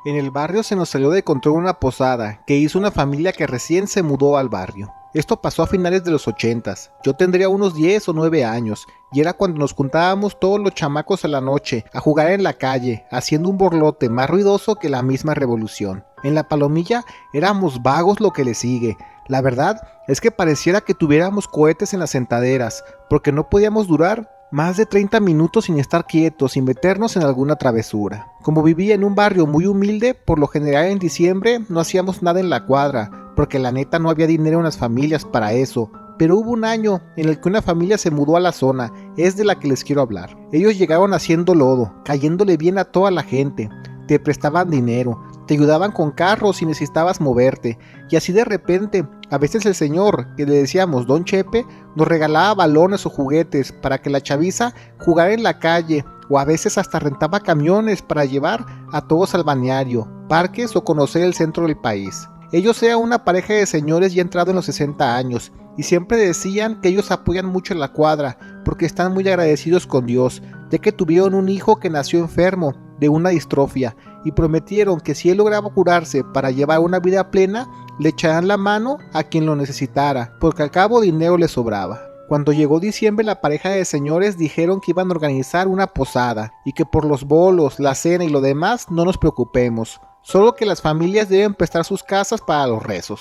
En el barrio se nos salió de control una posada que hizo una familia que recién se mudó al barrio. Esto pasó a finales de los 80s. Yo tendría unos 10 o 9 años y era cuando nos juntábamos todos los chamacos a la noche a jugar en la calle, haciendo un borlote más ruidoso que la misma revolución. En la palomilla éramos vagos lo que le sigue. La verdad es que pareciera que tuviéramos cohetes en las sentaderas, porque no podíamos durar más de 30 minutos sin estar quietos, sin meternos en alguna travesura. Como vivía en un barrio muy humilde, por lo general en diciembre no hacíamos nada en la cuadra, porque la neta no había dinero en las familias para eso. Pero hubo un año en el que una familia se mudó a la zona, es de la que les quiero hablar. Ellos llegaron haciendo lodo, cayéndole bien a toda la gente, te prestaban dinero, te ayudaban con carros si necesitabas moverte, y así de repente, a veces el señor, que le decíamos Don Chepe, nos regalaba balones o juguetes para que la chaviza jugara en la calle, o a veces hasta rentaba camiones para llevar a todos al balneario, parques o conocer el centro del país. Ellos eran una pareja de señores ya entrado en los 60 años, y siempre decían que ellos apoyan mucho la cuadra, porque están muy agradecidos con Dios, ya que tuvieron un hijo que nació enfermo de una distrofia, y prometieron que si él lograba curarse para llevar una vida plena, le echarán la mano a quien lo necesitara, porque al cabo dinero le sobraba. Cuando llegó diciembre, la pareja de señores dijeron que iban a organizar una posada, y que por los bolos, la cena y lo demás no nos preocupemos, solo que las familias deben prestar sus casas para los rezos.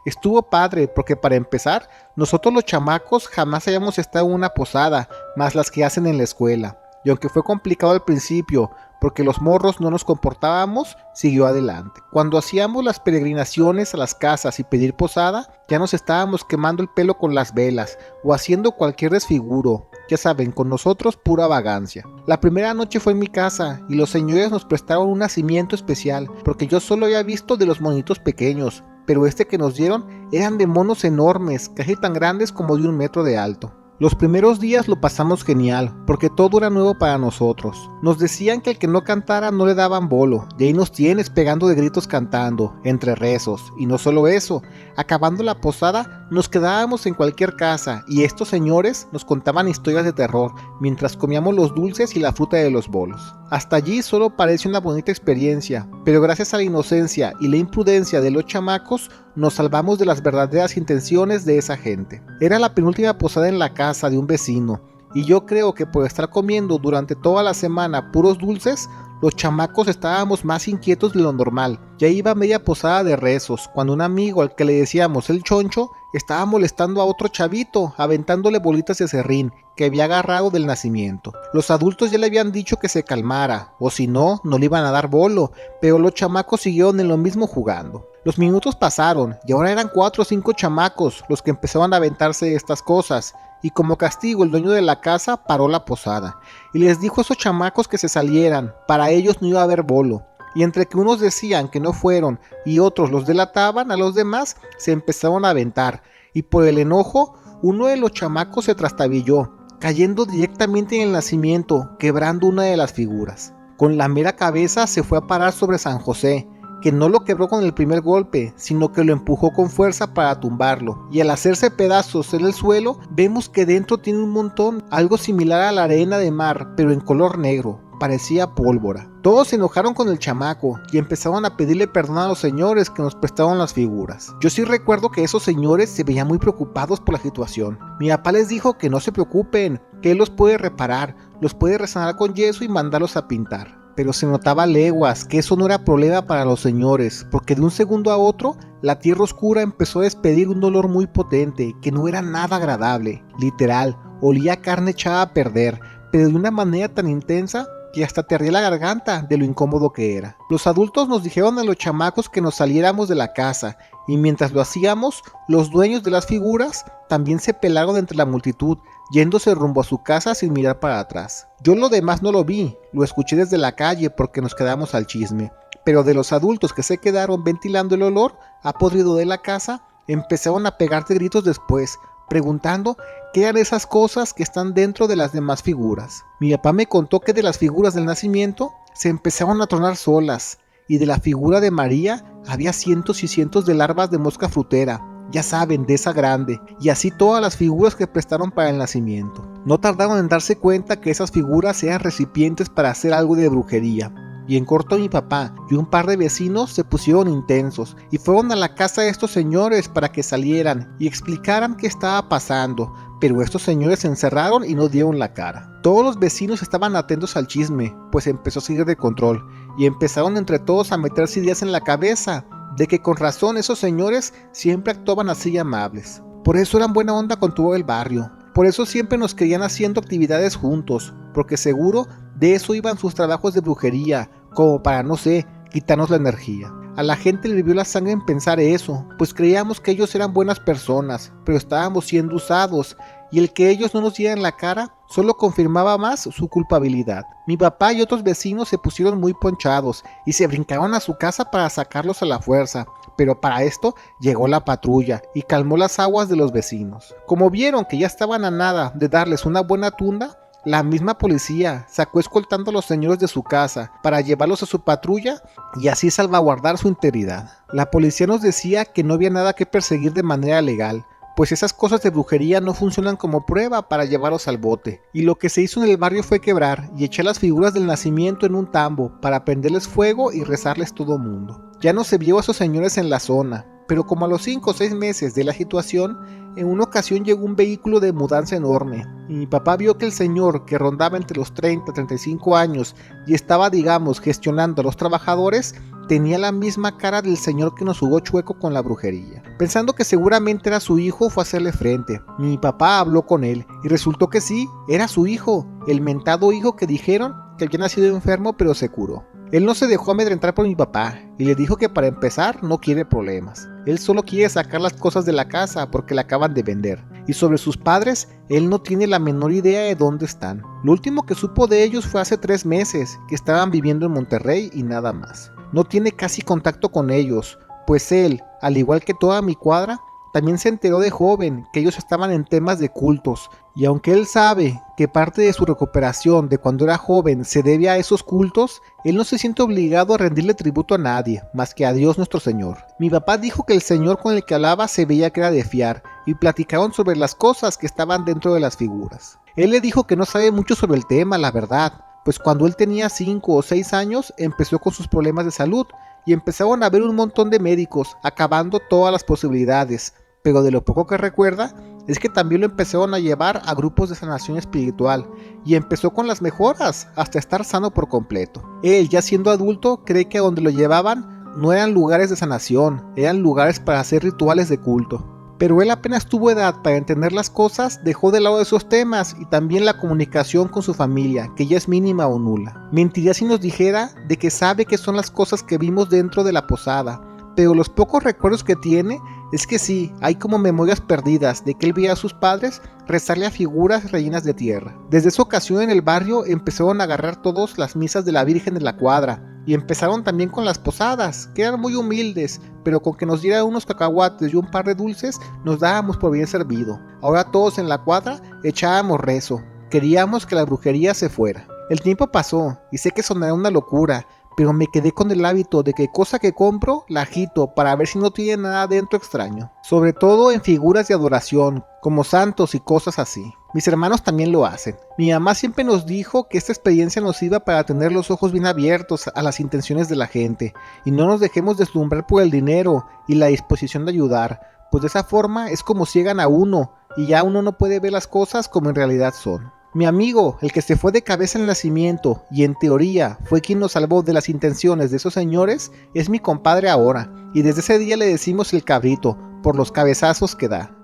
Estuvo padre porque para empezar, nosotros los chamacos jamás habíamos estado en una posada, más las que hacen en la escuela. Y aunque fue complicado al principio, porque los morros no nos comportábamos, siguió adelante. Cuando hacíamos las peregrinaciones a las casas y pedir posada, ya nos estábamos quemando el pelo con las velas, o haciendo cualquier desfiguro. Ya saben, con nosotros pura vagancia. La primera noche fue en mi casa, y los señores nos prestaron un nacimiento especial, porque yo solo había visto de los monitos pequeños, pero este que nos dieron eran de monos enormes, casi tan grandes como de 1 metro de alto. Los primeros días lo pasamos genial, porque todo era nuevo para nosotros. Nos decían que el que no cantara no le daban bolo, y ahí nos tienes pegando de gritos cantando, entre rezos. Y no solo eso, acabando la posada, nos quedábamos en cualquier casa, y estos señores nos contaban historias de terror, mientras comíamos los dulces y la fruta de los bolos. Hasta allí solo parece una bonita experiencia, pero gracias a la inocencia y la imprudencia de los chamacos, nos salvamos de las verdaderas intenciones de esa gente. Era la penúltima posada en la casa de un vecino, y yo creo que por estar comiendo durante toda la semana puros dulces, los chamacos estábamos más inquietos de lo normal. Ya iba media posada de rezos, cuando un amigo al que le decíamos el Choncho, estaba molestando a otro chavito, aventándole bolitas de serrín, que había agarrado del nacimiento. Los adultos ya le habían dicho que se calmara, o si no, no le iban a dar bolo, pero los chamacos siguieron en lo mismo jugando. Los minutos pasaron, y ahora eran 4 o 5 chamacos los que empezaban a aventarse estas cosas, y como castigo el dueño de la casa paró la posada, y les dijo a esos chamacos que se salieran, para ellos no iba a haber bolo. Y entre que unos decían que no fueron y otros los delataban, a los demás se empezaron a aventar, y por el enojo, uno de los chamacos se trastabilló, cayendo directamente en el nacimiento, quebrando una de las figuras. Con la mera cabeza se fue a parar sobre San José, que no lo quebró con el primer golpe, sino que lo empujó con fuerza para tumbarlo, y al hacerse pedazos en el suelo, vemos que dentro tiene un montón, algo similar a la arena de mar, pero en color negro, parecía pólvora. Todos se enojaron con el chamaco, y empezaron a pedirle perdón a los señores que nos prestaron las figuras. Yo sí recuerdo que esos señores se veían muy preocupados por la situación. Mi papá les dijo que no se preocupen, que él los puede reparar, los puede resanar con yeso y mandarlos a pintar. Pero se notaba a leguas que eso no era problema para los señores, porque de un segundo a otro, la tierra oscura empezó a despedir un dolor muy potente, que no era nada agradable. Literal, olía a carne echada a perder, pero de una manera tan intensa que hasta te ardía la garganta de lo incómodo que era. Los adultos nos dijeron a los chamacos que nos saliéramos de la casa, y mientras lo hacíamos, los dueños de las figuras también se pelaron entre la multitud, yéndose rumbo a su casa sin mirar para atrás. Yo lo demás no lo vi, lo escuché desde la calle porque nos quedamos al chisme, pero de los adultos que se quedaron ventilando el olor a podrido de la casa, empezaron a pegarte gritos después, preguntando qué eran esas cosas que están dentro de las demás figuras. Mi papá me contó que de las figuras del nacimiento se empezaron a tronar solas, y de la figura de María había cientos y cientos de larvas de mosca frutera, ya saben, de esa grande, y así todas las figuras que prestaron para el nacimiento. No tardaron en darse cuenta que esas figuras eran recipientes para hacer algo de brujería. y en corto mi papá y un par de vecinos se pusieron intensos y fueron a la casa de estos señores para que salieran y explicaran qué estaba pasando, pero estos señores se encerraron y no dieron la cara. Todos los vecinos estaban atentos al chisme, pues empezó a salir de control y empezaron entre todos a meterse ideas en la cabeza de que con razón esos señores siempre actuaban así amables. Por eso eran buena onda con todo el barrio. Por eso siempre nos querían haciendo actividades juntos, porque seguro de eso iban sus trabajos de brujería, como para, no sé, quitarnos la energía. A la gente le hirvió la sangre en pensar eso, pues creíamos que ellos eran buenas personas, pero estábamos siendo usados, y el que ellos no nos dieran la cara solo confirmaba más su culpabilidad. Mi papá y otros vecinos se pusieron muy ponchados y se brincaron a su casa para sacarlos a la fuerza, pero para esto llegó la patrulla y calmó las aguas de los vecinos. Como vieron que ya estaban a nada de darles una buena tunda, la misma policía sacó escoltando a los señores de su casa para llevarlos a su patrulla y así salvaguardar su integridad. La policía nos decía que no había nada que perseguir de manera legal, pues esas cosas de brujería no funcionan como prueba para llevarlos al bote. Y lo que se hizo en el barrio fue quebrar y echar las figuras del nacimiento en un tambo para prenderles fuego y rezarles todo mundo. Ya no se vio a esos señores en la zona, pero como a los 5 o 6 meses de la situación, en una ocasión llegó un vehículo de mudanza enorme, y mi papá vio que el señor, que rondaba entre los 30 y 35 años y estaba, digamos, gestionando a los trabajadores, tenía la misma cara del señor que nos jugó chueco con la brujería. Pensando que seguramente era su hijo, fue a hacerle frente. Mi papá habló con él y resultó que sí, era su hijo, el mentado hijo que dijeron que había nacido enfermo pero se curó. Él no se dejó amedrentar por mi papá y le dijo que para empezar no quiere problemas. Él solo quiere sacar las cosas de la casa porque la acaban de vender. Y sobre sus padres, él no tiene la menor idea de dónde están. Lo último que supo de ellos fue hace 3 meses, que estaban viviendo en Monterrey y nada más. No tiene casi contacto con ellos, pues él, al igual que toda mi cuadra, también se enteró de joven que ellos estaban en temas de cultos, y aunque él sabe que parte de su recuperación de cuando era joven se debe a esos cultos, él no se siente obligado a rendirle tributo a nadie, más que a Dios nuestro Señor. Mi papá dijo que el señor con el que hablaba se veía que era de fiar, y platicaron sobre las cosas que estaban dentro de las figuras. Él le dijo que no sabe mucho sobre el tema, la verdad, pues cuando él tenía 5 o 6 años empezó con sus problemas de salud, y empezaron a ver un montón de médicos, acabando todas las posibilidades, pero de lo poco que recuerda es que también lo empezaron a llevar a grupos de sanación espiritual, y empezó con las mejoras hasta estar sano por completo. Él, ya siendo adulto, cree que a donde lo llevaban no eran lugares de sanación, eran lugares para hacer rituales de culto. Pero él apenas tuvo edad para entender las cosas, dejó de lado esos temas y también la comunicación con su familia, que ya es mínima o nula. Mentiría si nos dijera de que sabe qué son las cosas que vimos dentro de la posada, pero los pocos recuerdos que tiene es que sí, hay como memorias perdidas de que él veía a sus padres rezarle a figuras rellenas de tierra. Desde esa ocasión en el barrio empezaron a agarrar todos las misas de la Virgen de la cuadra, y empezaron también con las posadas, que eran muy humildes, pero con que nos diera unos cacahuates y un par de dulces nos dábamos por bien servido. Ahora todos en la cuadra echábamos rezo, queríamos que la brujería se fuera. El tiempo pasó, y sé que sonará una locura, pero me quedé con el hábito de que cosa que compro la agito para ver si no tiene nada dentro extraño, sobre todo en figuras de adoración, como santos y cosas así. Mis hermanos también lo hacen. Mi mamá siempre nos dijo que esta experiencia nos iba para tener los ojos bien abiertos a las intenciones de la gente, y no nos dejemos deslumbrar por el dinero y la disposición de ayudar, pues de esa forma es como ciegan a uno, y ya uno no puede ver las cosas como en realidad son. Mi amigo, el que se fue de cabeza en el nacimiento y en teoría fue quien nos salvó de las intenciones de esos señores, es mi compadre ahora, y desde ese día le decimos el cabrito, por los cabezazos que da.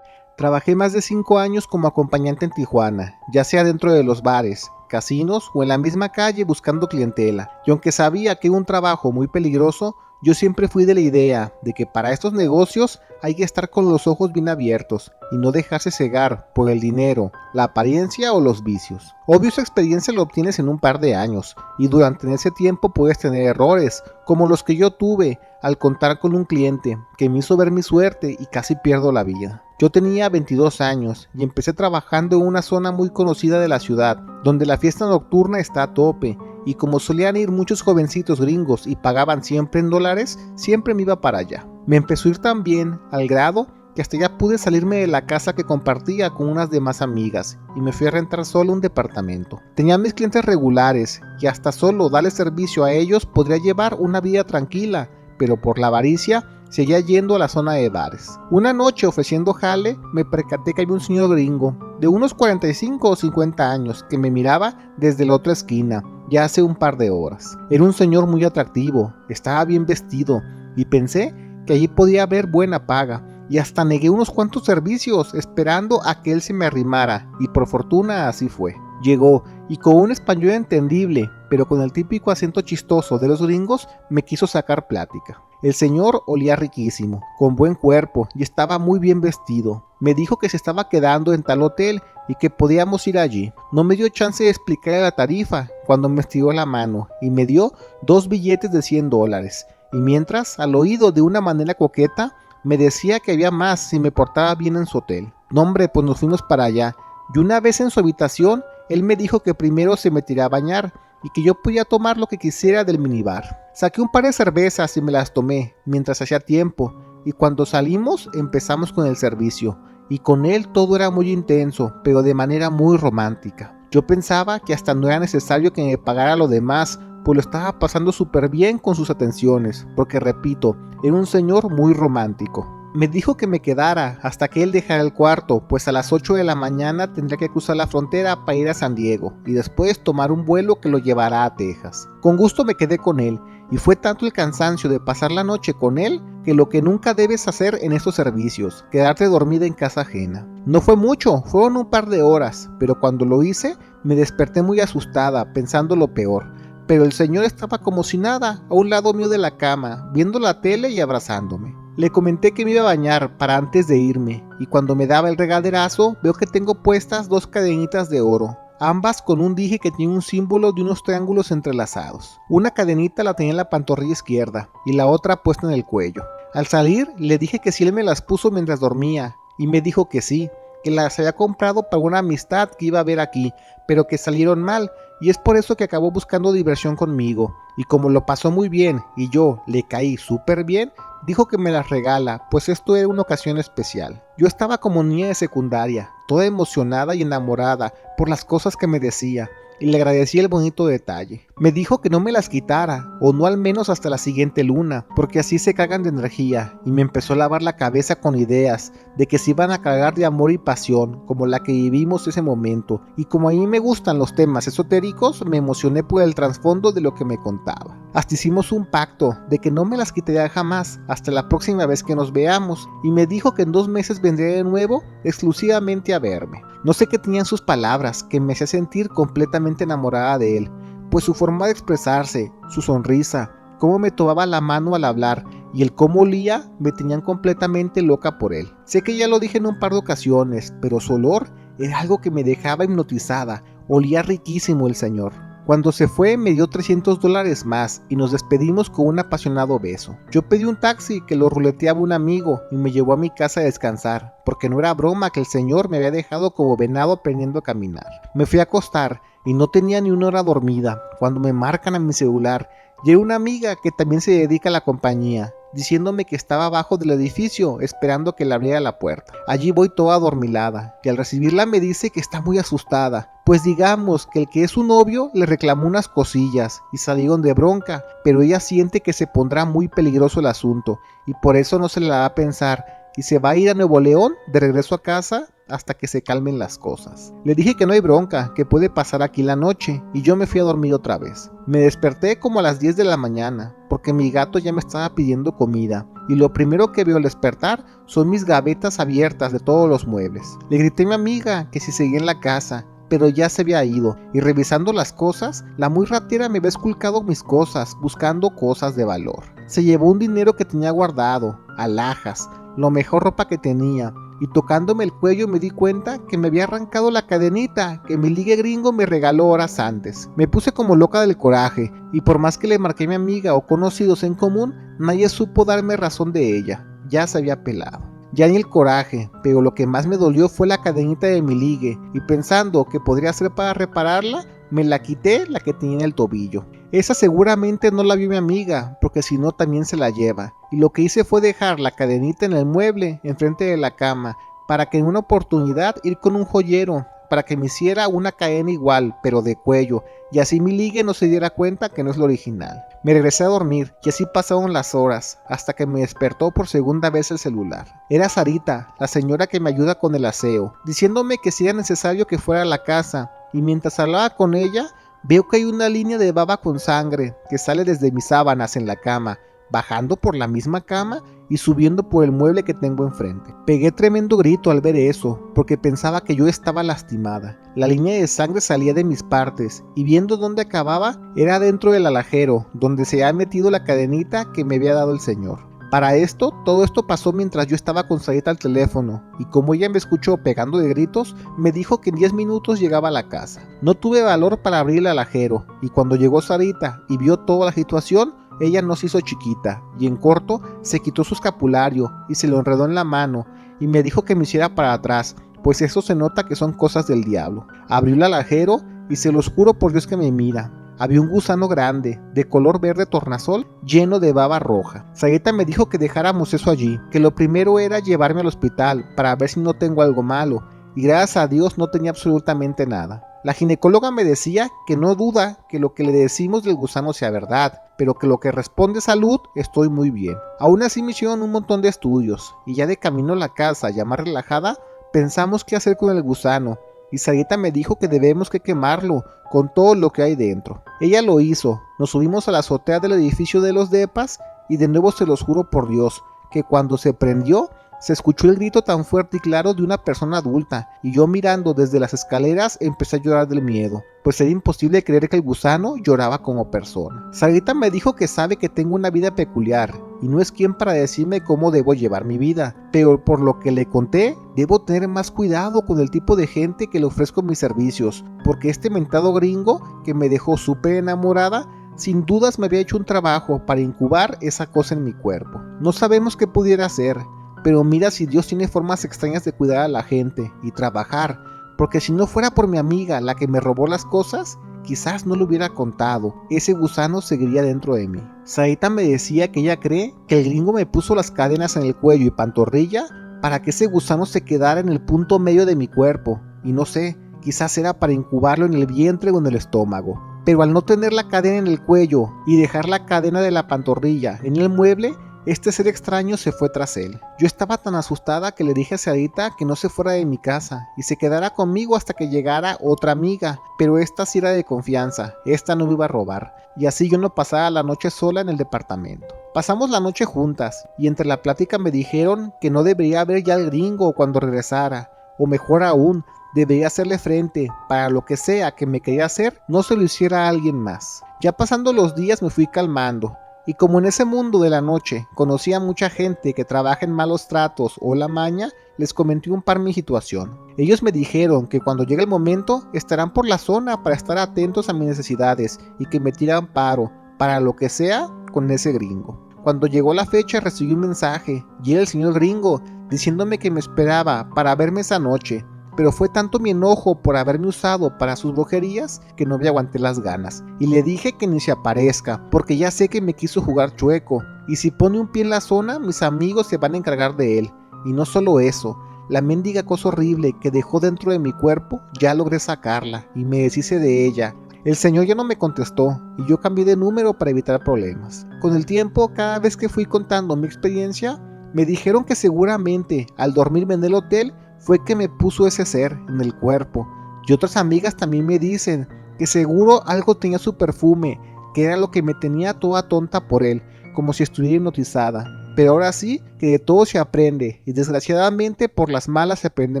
Trabajé más de 5 años como acompañante en Tijuana, ya sea dentro de los bares, casinos o en la misma calle buscando clientela, y aunque sabía que era un trabajo muy peligroso, yo siempre fui de la idea de que para estos negocios hay que estar con los ojos bien abiertos y no dejarse cegar por el dinero, la apariencia o los vicios. Obvio, esa experiencia la obtienes en un par de años y durante ese tiempo puedes tener errores, como los que yo tuve al contar con un cliente que me hizo ver mi suerte y casi pierdo la vida. Yo tenía 22 años y empecé trabajando en una zona muy conocida de la ciudad, donde la fiesta nocturna está a tope, y como solían ir muchos jovencitos gringos y pagaban siempre en dólares, siempre me iba para allá. Me empezó a ir tan bien, al grado que hasta ya pude salirme de la casa que compartía con unas demás amigas y me fui a rentar solo un departamento. Tenía mis clientes regulares y hasta solo darle servicio a ellos podría llevar una vida tranquila, pero por la avaricia seguía yendo a la zona de bares. Una noche ofreciendo jale me percaté que había un señor gringo de unos 45 o 50 años que me miraba desde la otra esquina ya hace un par de horas. Era un señor muy atractivo, estaba bien vestido y pensé que allí podía haber buena paga y hasta negué unos cuantos servicios esperando a que él se me arrimara y por fortuna así fue. Llegó y con un español entendible, pero con el típico acento chistoso de los gringos, me quiso sacar plática. El señor olía riquísimo, con buen cuerpo y estaba muy bien vestido. Me dijo que se estaba quedando en tal hotel y que podíamos ir allí. No me dio chance de explicarle la tarifa cuando me estiró la mano y me dio 2 billetes de $100. Y mientras, al oído de una manera coqueta, me decía que había más si me portaba bien en su hotel. No hombre, pues nos fuimos para allá. Y una vez en su habitación, él me dijo que primero se metiera a bañar y que yo podía tomar lo que quisiera del minibar. Saqué un par de cervezas y me las tomé mientras hacía tiempo, y cuando salimos empezamos con el servicio, y con él todo era muy intenso, pero de manera muy romántica. Yo pensaba que hasta no era necesario que me pagara lo demás, pues lo estaba pasando súper bien con sus atenciones, porque repito, era un señor muy romántico. Me dijo que me quedara hasta que él dejara el cuarto, pues a las 8 de la mañana tendría que cruzar la frontera para ir a San Diego y después tomar un vuelo que lo llevará a Texas. Con gusto me quedé con él y fue tanto el cansancio de pasar la noche con él que lo que nunca debes hacer en estos servicios, quedarte dormida en casa ajena. No fue mucho, fueron un par de horas, pero cuando lo hice me desperté muy asustada pensando lo peor. Pero el señor estaba como si nada, a un lado mío de la cama, viendo la tele y abrazándome. Le comenté que me iba a bañar para antes de irme, y cuando me daba el regaderazo, veo que tengo puestas 2 cadenitas de oro, ambas con un dije que tiene un símbolo de unos triángulos entrelazados. Una cadenita la tenía en la pantorrilla izquierda, y la otra puesta en el cuello. Al salir, le dije que si él me las puso mientras dormía, y me dijo que sí, que las había comprado para una amistad que iba a ver aquí, pero que salieron mal, y es por eso que acabó buscando diversión conmigo, y como lo pasó muy bien y yo le caí súper bien, dijo que me las regala, pues esto era una ocasión especial. Yo estaba como niña de secundaria, toda emocionada y enamorada por las cosas que me decía, y le agradecí el bonito detalle. Me dijo que no me las quitara, o no al menos hasta la siguiente luna, porque así se cargan de energía, y me empezó a lavar la cabeza con ideas de que se iban a cargar de amor y pasión, como la que vivimos ese momento, y como a mí me gustan los temas esotéricos, me emocioné por el trasfondo de lo que me contaba. Hasta hicimos un pacto de que no me las quitaría jamás, hasta la próxima vez que nos veamos, y me dijo que en 2 meses vendría de nuevo, exclusivamente a verme. No sé qué tenían sus palabras, que me hacía sentir completamente enamorada de él, pues su forma de expresarse, su sonrisa, cómo me tomaba la mano al hablar y el cómo olía me tenían completamente loca por él. Sé que ya lo dije en un par de ocasiones, pero su olor era algo que me dejaba hipnotizada, olía riquísimo el señor. Cuando se fue me dio $300 más y nos despedimos con un apasionado beso. Yo pedí un taxi que lo ruleteaba un amigo y me llevó a mi casa a descansar, porque no era broma que el señor me había dejado como venado aprendiendo a caminar. Me fui a acostar y no tenía ni 1 hora dormida cuando me marcan a mi celular y era una amiga que también se dedica a la compañía, diciéndome que estaba abajo del edificio esperando que le abriera la puerta. Allí voy toda adormilada y al recibirla me dice que está muy asustada, pues digamos que el que es su novio le reclamó unas cosillas y salieron de bronca, pero ella siente que se pondrá muy peligroso el asunto y por eso no se le da a pensar y se va a ir a Nuevo León de regreso a casa hasta que se calmen las cosas. Le dije que no hay bronca, que puede pasar aquí la noche y yo me fui a dormir otra vez. Me desperté como a las 10 de la mañana porque mi gato ya me estaba pidiendo comida y lo primero que veo al despertar son mis gavetas abiertas de todos los muebles. Le grité a mi amiga que si seguía en la casa, pero ya se había ido y revisando las cosas, la muy ratera me había esculcado mis cosas buscando cosas de valor. Se llevó un dinero que tenía guardado, alhajas, lo mejor ropa que tenía, y tocándome el cuello me di cuenta que me había arrancado la cadenita que mi ligue gringo me regaló horas antes. Me puse como loca del coraje y por más que le marqué a mi amiga o conocidos en común, nadie supo darme razón de ella, ya se había pelado. Ya ni el coraje, pero lo que más me dolió fue la cadenita de mi ligue y pensando que podría ser para repararla, Me la quité, la que tenía en el tobillo. Esa seguramente no la vio mi amiga, porque si no también se la lleva. Y lo que hice fue dejar la cadenita en el mueble, enfrente de la cama, para que en una oportunidad ir con un joyero, para que me hiciera una cadena igual, pero de cuello, y así mi ligue no se diera cuenta que no es lo original. Me regresé a dormir, y así pasaron las horas, hasta que me despertó por segunda vez el celular. Era Sarita, la señora que me ayuda con el aseo, diciéndome que si era necesario que fuera a la casa, y mientras hablaba con ella, veo que hay una línea de baba con sangre que sale desde mis sábanas en la cama, bajando por la misma cama y subiendo por el mueble que tengo enfrente. Pegué tremendo grito al ver eso, porque pensaba que yo estaba lastimada. La línea de sangre salía de mis partes, y viendo dónde acababa, era dentro del alajero, donde se había metido la cadenita que me había dado el señor. Para esto, todo esto pasó mientras yo estaba con Sarita al teléfono, y como ella me escuchó pegando de gritos, me dijo que en 10 minutos llegaba a la casa. No tuve valor para abrir el alajero, y cuando llegó Sarita y vio toda la situación, ella no se hizo chiquita, y en corto se quitó su escapulario y se lo enredó en la mano, y me dijo que me hiciera para atrás, pues eso se nota que son cosas del diablo. Abrió el alajero y se los juro por Dios que me mira. Había un gusano grande, de color verde tornasol, lleno de baba roja. Sarita me dijo que dejáramos eso allí, que lo primero era llevarme al hospital para ver si no tengo algo malo, y gracias a Dios no tenía absolutamente nada. La ginecóloga me decía que no duda que lo que le decimos del gusano sea verdad, pero que lo que responde salud estoy muy bien. Aún así me hicieron un montón de estudios, y ya de camino a la casa ya más relajada, pensamos qué hacer con el gusano, y Sarita me dijo que debemos que quemarlo con todo lo que hay dentro. Ella lo hizo, nos subimos a la azotea del edificio de los depas y de nuevo se los juro por Dios, que cuando se prendió se escuchó el grito tan fuerte y claro de una persona adulta, y yo mirando desde las escaleras empecé a llorar del miedo, pues era imposible creer que el gusano lloraba como persona. Sarita me dijo que sabe que tengo una vida peculiar, y no es quien para decirme cómo debo llevar mi vida, pero por lo que le conté, debo tener más cuidado con el tipo de gente que le ofrezco mis servicios, porque este mentado gringo que me dejó súper enamorada, sin dudas me había hecho un trabajo para incubar esa cosa en mi cuerpo. No sabemos qué pudiera hacer, pero mira si Dios tiene formas extrañas de cuidar a la gente y trabajar, porque si no fuera por mi amiga la que me robó las cosas, quizás no lo hubiera contado, ese gusano seguiría dentro de mí. Sarita me decía que ella cree que el gringo me puso las cadenas en el cuello y pantorrilla para que ese gusano se quedara en el punto medio de mi cuerpo, y no sé, quizás era para incubarlo en el vientre o en el estómago. Pero al no tener la cadena en el cuello y dejar la cadena de la pantorrilla en el mueble, este ser extraño se fue tras él. Yo estaba tan asustada que le dije a Sarita que no se fuera de mi casa y se quedara conmigo hasta que llegara otra amiga, pero esta sí era de confianza, esta no me iba a robar, y así yo no pasaba la noche sola en el departamento. Pasamos la noche juntas, y entre la plática me dijeron que no debería ver ya al gringo cuando regresara, o mejor aún, debería hacerle frente, para lo que sea que me quería hacer, no se lo hiciera a alguien más. Ya pasando los días me fui calmando, y como en ese mundo de la noche conocía a mucha gente que trabaja en malos tratos o la maña, les comenté un par mi situación. Ellos me dijeron que cuando llegue el momento estarán por la zona para estar atentos a mis necesidades y que me tiran paro, para lo que sea, con ese gringo. Cuando llegó la fecha recibí un mensaje y era el señor gringo diciéndome que me esperaba para verme esa noche, pero fue tanto mi enojo por haberme usado para sus brujerías que no me aguanté las ganas, y le dije que ni se aparezca, porque ya sé que me quiso jugar chueco, y si pone un pie en la zona, mis amigos se van a encargar de él. Y no solo eso, la mendiga cosa horrible que dejó dentro de mi cuerpo, ya logré sacarla, y me deshice de ella. El señor ya no me contestó, y yo cambié de número para evitar problemas. Con el tiempo, cada vez que fui contando mi experiencia, me dijeron que seguramente, al dormirme en el hotel, fue que me puso ese ser en el cuerpo. Y otras amigas también me dicen que seguro algo tenía su perfume, que era lo que me tenía toda tonta por él, como si estuviera hipnotizada. Pero ahora sí que de todo se aprende, y desgraciadamente por las malas se aprende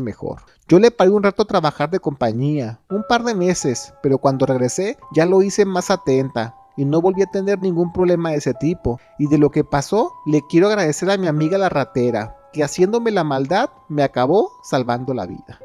mejor. Yo le paré un rato a trabajar de compañía, un par de meses, pero cuando regresé ya lo hice más atenta, y no volví a tener ningún problema de ese tipo. Y de lo que pasó, le quiero agradecer a mi amiga la ratera, que haciéndome la maldad me acabó salvando la vida.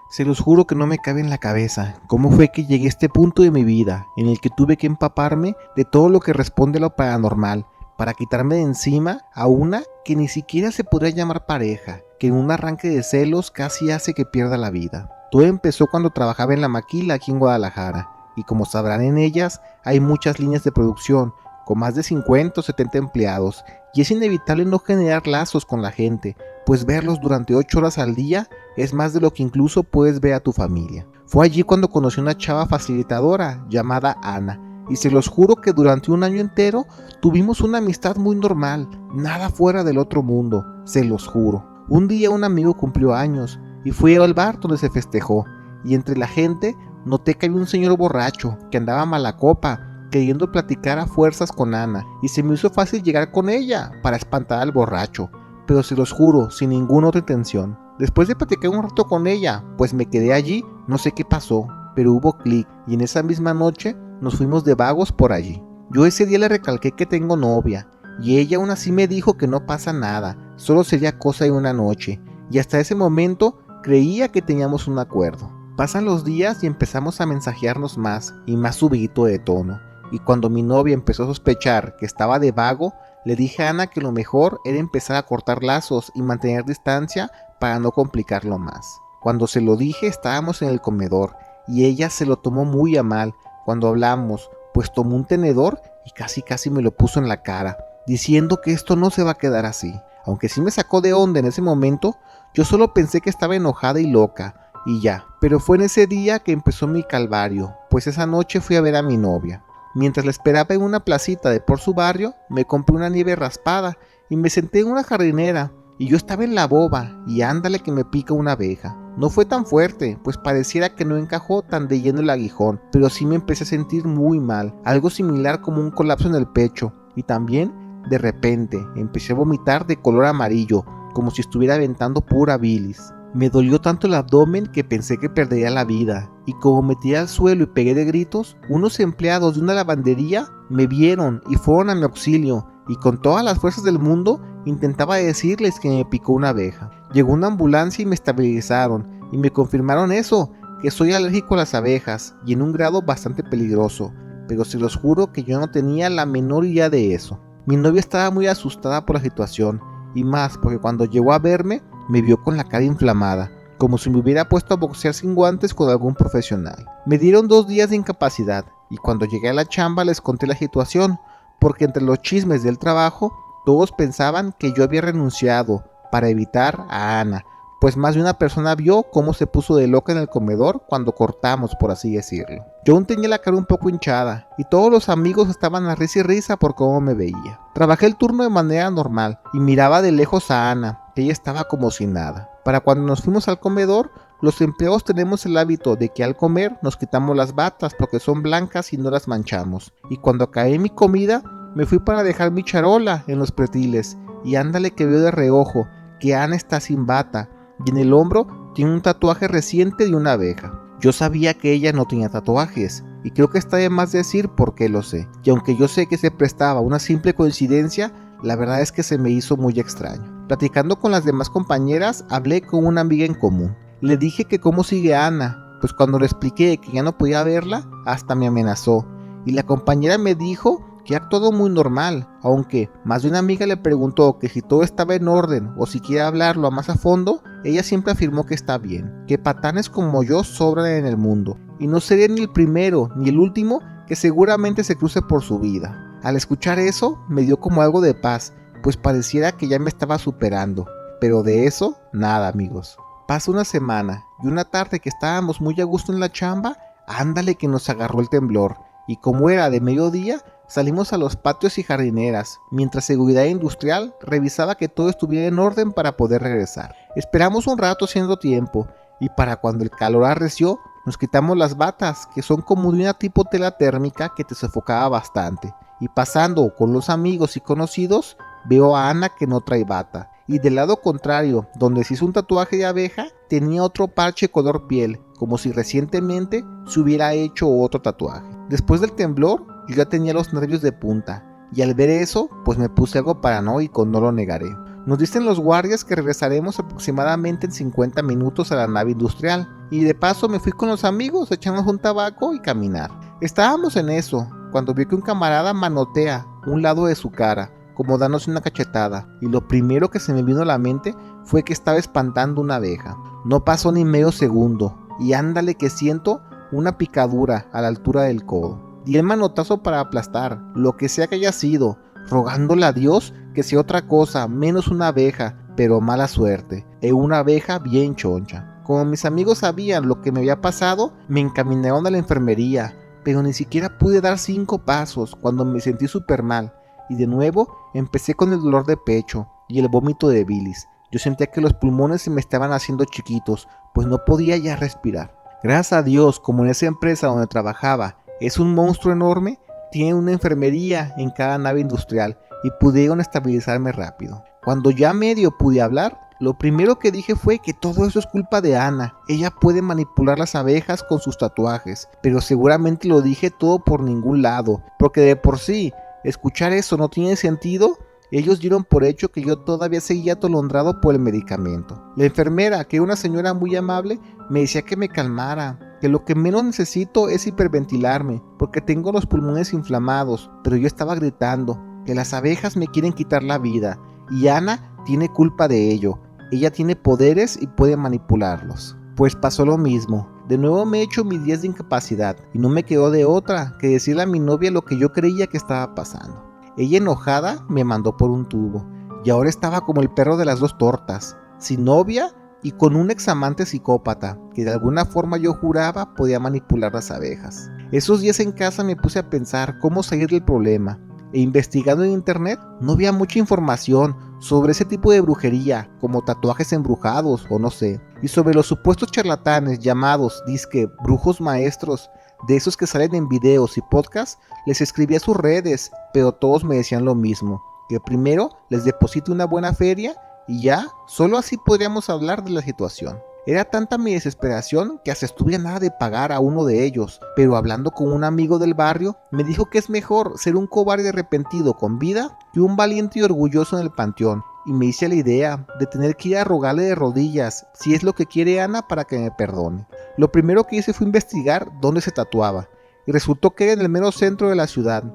Se los juro que no me cabe en la cabeza cómo fue que llegué a este punto de mi vida en el que tuve que empaparme de todo lo que responde a lo paranormal para quitarme de encima a una que ni siquiera se podría llamar pareja, que en un arranque de celos casi hace que pierda la vida. Todo empezó cuando trabajaba en La Maquila aquí en Guadalajara, y como sabrán, en ellas hay muchas líneas de producción con más de 50 o 70 empleados, y es inevitable no generar lazos con la gente, pues verlos durante 8 horas al día es más de lo que incluso puedes ver a tu familia. Fue allí cuando conocí una chava facilitadora llamada Ana, y se los juro que durante un año entero tuvimos una amistad muy normal, nada fuera del otro mundo, se los juro. Un día un amigo cumplió años y fui al bar donde se festejó, y entre la gente noté que había un señor borracho que andaba mala copa, queriendo platicar a fuerzas con Ana, y se me hizo fácil llegar con ella para espantar al borracho, pero se los juro, sin ninguna otra intención. Después de platicar un rato con ella, pues me quedé allí, no sé qué pasó, pero hubo clic, y en esa misma noche nos fuimos de vagos por allí. Yo ese día le recalqué que tengo novia, y ella aún así me dijo que no pasa nada, solo sería cosa de una noche, y hasta ese momento creía que teníamos un acuerdo. Pasan los días y empezamos a mensajearnos más y más subidito de tono, y cuando mi novia empezó a sospechar que estaba de vago, le dije a Ana que lo mejor era empezar a cortar lazos y mantener distancia para no complicarlo más. Cuando se lo dije estábamos en el comedor, y ella se lo tomó muy a mal cuando hablamos, pues tomó un tenedor y casi me lo puso en la cara, diciendo que esto no se va a quedar así. Aunque sí me sacó de onda en ese momento, yo solo pensé que estaba enojada y loca, y ya. Pero fue en ese día que empezó mi calvario, pues esa noche fui a ver a mi novia. Mientras la esperaba en una placita de por su barrio, me compré una nieve raspada y me senté en una jardinera, y yo estaba en la boba, y ándale que me pica una abeja. No fue tan fuerte, pues pareciera que no encajó tan de lleno el aguijón, pero sí me empecé a sentir muy mal, algo similar como un colapso en el pecho, y también, de repente, empecé a vomitar de color amarillo, como si estuviera aventando pura bilis. Me dolió tanto el abdomen que pensé que perdería la vida, y como me tiré al suelo y pegué de gritos, unos empleados de una lavandería me vieron y fueron a mi auxilio, y con todas las fuerzas del mundo intentaba decirles que me picó una abeja. Llegó una ambulancia y me estabilizaron, y me confirmaron eso, que soy alérgico a las abejas, y en un grado bastante peligroso, pero se los juro que yo no tenía la menor idea de eso. Mi novia estaba muy asustada por la situación, y más porque cuando llegó a verme, me vio con la cara inflamada, como si me hubiera puesto a boxear sin guantes con algún profesional. Me dieron 2 días de incapacidad, y cuando llegué a la chamba les conté la situación, porque entre los chismes del trabajo, todos pensaban que yo había renunciado para evitar a Ana, pues más de una persona vio cómo se puso de loca en el comedor cuando cortamos, por así decirlo. Yo aún tenía la cara un poco hinchada, y todos los amigos estaban a risa y risa por cómo me veía. Trabajé el turno de manera normal, y miraba de lejos a Ana, que ella estaba como si nada. Para cuando nos fuimos al comedor, los empleados tenemos el hábito de que al comer nos quitamos las batas porque son blancas y no las manchamos. Y cuando acabé mi comida, me fui para dejar mi charola en los pretiles, y ándale que veo de reojo que Ana está sin bata, y en el hombro tiene un tatuaje reciente de una abeja. Yo sabía que ella no tenía tatuajes, y creo que está de más decir por qué lo sé. Y aunque yo sé que se prestaba a una simple coincidencia, la verdad es que se me hizo muy extraño. Platicando con las demás compañeras, hablé con una amiga en común. Le dije que cómo sigue Ana, pues cuando le expliqué que ya no podía verla, hasta me amenazó. Y la compañera me dijo que era todo muy normal, aunque más de una amiga le preguntó que si todo estaba en orden o si quiere hablarlo más a fondo, ella siempre afirmó que está bien, que patanes como yo sobran en el mundo, y no sería ni el primero ni el último que seguramente se cruce por su vida. Al escuchar eso, me dio como algo de paz, pues pareciera que ya me estaba superando, pero de eso, nada amigos. Pasa una semana, y una tarde que estábamos muy a gusto en la chamba, ándale que nos agarró el temblor, y como era de mediodía, salimos a los patios y jardineras, mientras seguridad industrial revisaba que todo estuviera en orden para poder regresar. Esperamos un rato haciendo tiempo, y para cuando el calor arreció, nos quitamos las batas, que son como de una tipo tela térmica que te sofocaba bastante. Y pasando con los amigos y conocidos, veo a Ana que no trae bata. Y del lado contrario, donde se hizo un tatuaje de abeja, tenía otro parche color piel, como si recientemente se hubiera hecho otro tatuaje. Después del temblor, yo ya tenía los nervios de punta, y al ver eso, pues me puse algo paranoico, no lo negaré. Nos dicen los guardias que regresaremos aproximadamente en 50 minutos a la nave industrial, y de paso me fui con los amigos a echarnos un tabaco y caminar. Estábamos en eso, cuando vi que un camarada manotea un lado de su cara, como dándose una cachetada, y lo primero que se me vino a la mente fue que estaba espantando una abeja. No pasó ni medio segundo, y ándale que siento una picadura a la altura del codo. Di el manotazo para aplastar, lo que sea que haya sido, rogándole a Dios que sea otra cosa, menos una abeja, pero mala suerte, una abeja bien choncha. Como mis amigos sabían lo que me había pasado, me encaminaron a la enfermería, pero ni siquiera pude dar 5 pasos cuando me sentí súper mal, y de nuevo empecé con el dolor de pecho y el vómito de bilis. Yo sentía que los pulmones se me estaban haciendo chiquitos, pues no podía ya respirar. Gracias a Dios, como en esa empresa donde trabajaba es un monstruo enorme, tiene una enfermería en cada nave industrial y pudieron estabilizarme rápido. Cuando ya medio pude hablar, lo primero que dije fue que todo eso es culpa de Ana. Ella puede manipular las abejas con sus tatuajes, pero seguramente lo dije todo por ningún lado, porque de por sí, escuchar eso no tiene sentido. Ellos dieron por hecho que yo todavía seguía atolondrado por el medicamento. La enfermera, que era una señora muy amable, me decía que me calmara, que lo que menos necesito es hiperventilarme, porque tengo los pulmones inflamados, pero yo estaba gritando que las abejas me quieren quitar la vida, y Ana tiene culpa de ello. Ella tiene poderes y puede manipularlos. Pues pasó lo mismo. De nuevo me he hecho mis días de incapacidad, y no me quedó de otra que decirle a mi novia lo que yo creía que estaba pasando. Ella enojada me mandó por un tubo, y ahora estaba como el perro de las 2 tortas, sin novia y con un examante psicópata, que de alguna forma yo juraba podía manipular las abejas. Esos días en casa me puse a pensar cómo salir del problema, e investigando en internet no había mucha información sobre ese tipo de brujería, como tatuajes embrujados o no sé, y sobre los supuestos charlatanes llamados disque brujos maestros, de esos que salen en videos y podcasts. Les escribí a sus redes, pero todos me decían lo mismo, que primero les deposite una buena feria y ya, solo así podríamos hablar de la situación. Era tanta mi desesperación que hasta estuve a nada de pagar a uno de ellos, pero hablando con un amigo del barrio, me dijo que es mejor ser un cobarde arrepentido con vida que un valiente y orgulloso en el panteón, y me hice la idea de tener que ir a rogarle de rodillas si es lo que quiere Ana para que me perdone. Lo primero que hice fue investigar dónde se tatuaba, y resultó que era en el mero centro de la ciudad.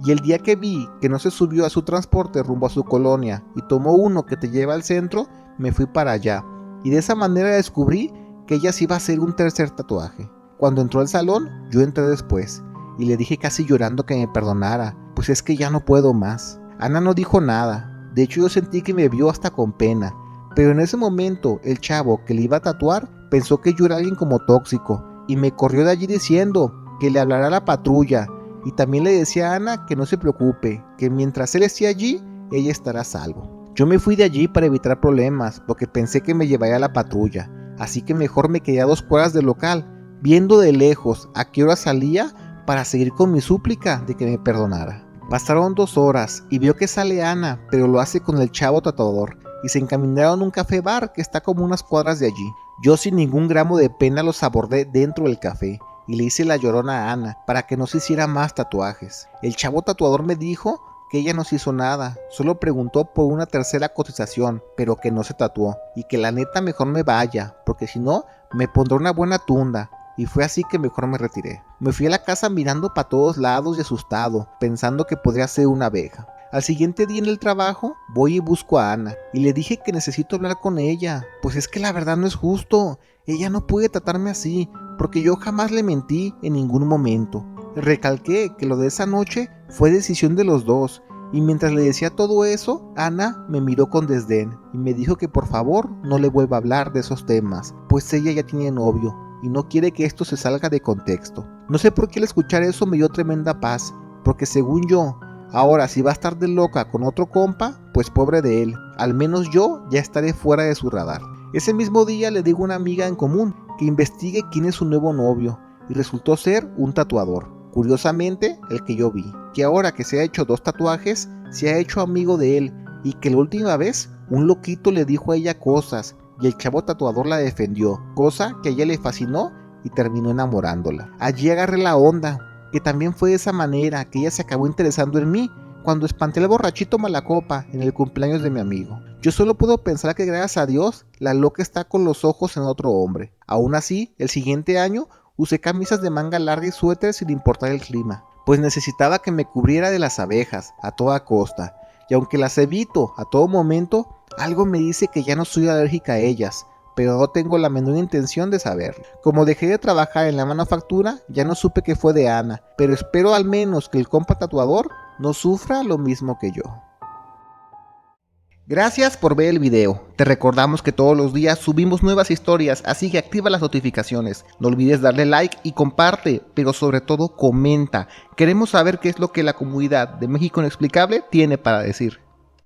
Y el día que vi que no se subió a su transporte rumbo a su colonia y tomó uno que te lleva al centro, me fui para allá. Y de esa manera descubrí que ella se iba a hacer un tercer tatuaje. Cuando entró al salón, yo entré después, y le dije casi llorando que me perdonara, pues es que ya no puedo más. Ana no dijo nada, de hecho yo sentí que me vio hasta con pena, pero en ese momento el chavo que le iba a tatuar pensó que yo era alguien como tóxico, y me corrió de allí diciendo que le hablará a la patrulla, y también le decía a Ana que no se preocupe, que mientras él esté allí, ella estará a salvo. Yo me fui de allí para evitar problemas, porque pensé que me llevaría a la patrulla, así que mejor me quedé a 2 cuadras del local, viendo de lejos a qué hora salía para seguir con mi súplica de que me perdonara. Pasaron 2 horas y vio que sale Ana, pero lo hace con el chavo tatuador, y se encaminaron a un café bar que está como unas cuadras de allí. Yo sin ningún gramo de pena los abordé dentro del café, y le hice la llorona a Ana para que no se hiciera más tatuajes. El chavo tatuador me dijo que ella no se hizo nada, solo preguntó por una tercera cotización, pero que no se tatuó, y que la neta mejor me vaya, porque si no, me pondrá una buena tunda, y fue así que mejor me retiré. Me fui a la casa mirando para todos lados y asustado, pensando que podría ser una abeja. Al siguiente día en el trabajo, voy y busco a Ana, y le dije que necesito hablar con ella, pues es que la verdad no es justo, ella no puede tratarme así, porque yo jamás le mentí en ningún momento. Recalqué que lo de esa noche fue decisión de los dos, y mientras le decía todo eso, Ana me miró con desdén y me dijo que por favor no le vuelva a hablar de esos temas, pues ella ya tiene novio y no quiere que esto se salga de contexto. No sé por qué al escuchar eso me dio tremenda paz, porque según yo, ahora si va a estar de loca con otro compa, pues pobre de él, al menos yo ya estaré fuera de su radar. Ese mismo día le digo a una amiga en común que investigue quién es su nuevo novio, y resultó ser un tatuador. Curiosamente, el que yo vi, que ahora que se ha hecho 2 tatuajes, se ha hecho amigo de él, y que la última vez un loquito le dijo a ella cosas, y el chavo tatuador la defendió, cosa que a ella le fascinó y terminó enamorándola. Allí agarré la onda, que también fue de esa manera que ella se acabó interesando en mí, cuando espanté al borrachito Malacopa en el cumpleaños de mi amigo. Yo solo puedo pensar que gracias a Dios, la loca está con los ojos en otro hombre. Aún así, el siguiente año usé camisas de manga larga y suéter sin importar el clima, pues necesitaba que me cubriera de las abejas a toda costa, y aunque las evito a todo momento, algo me dice que ya no soy alérgica a ellas, pero no tengo la menor intención de saberlo. Como dejé de trabajar en la manufactura, ya no supe qué fue de Ana, pero espero al menos que el compa tatuador no sufra lo mismo que yo. Gracias por ver el video. Te recordamos que todos los días subimos nuevas historias, así que activa las notificaciones. No olvides darle like y comparte, pero sobre todo comenta. Queremos saber qué es lo que la comunidad de México Inexplicable tiene para decir.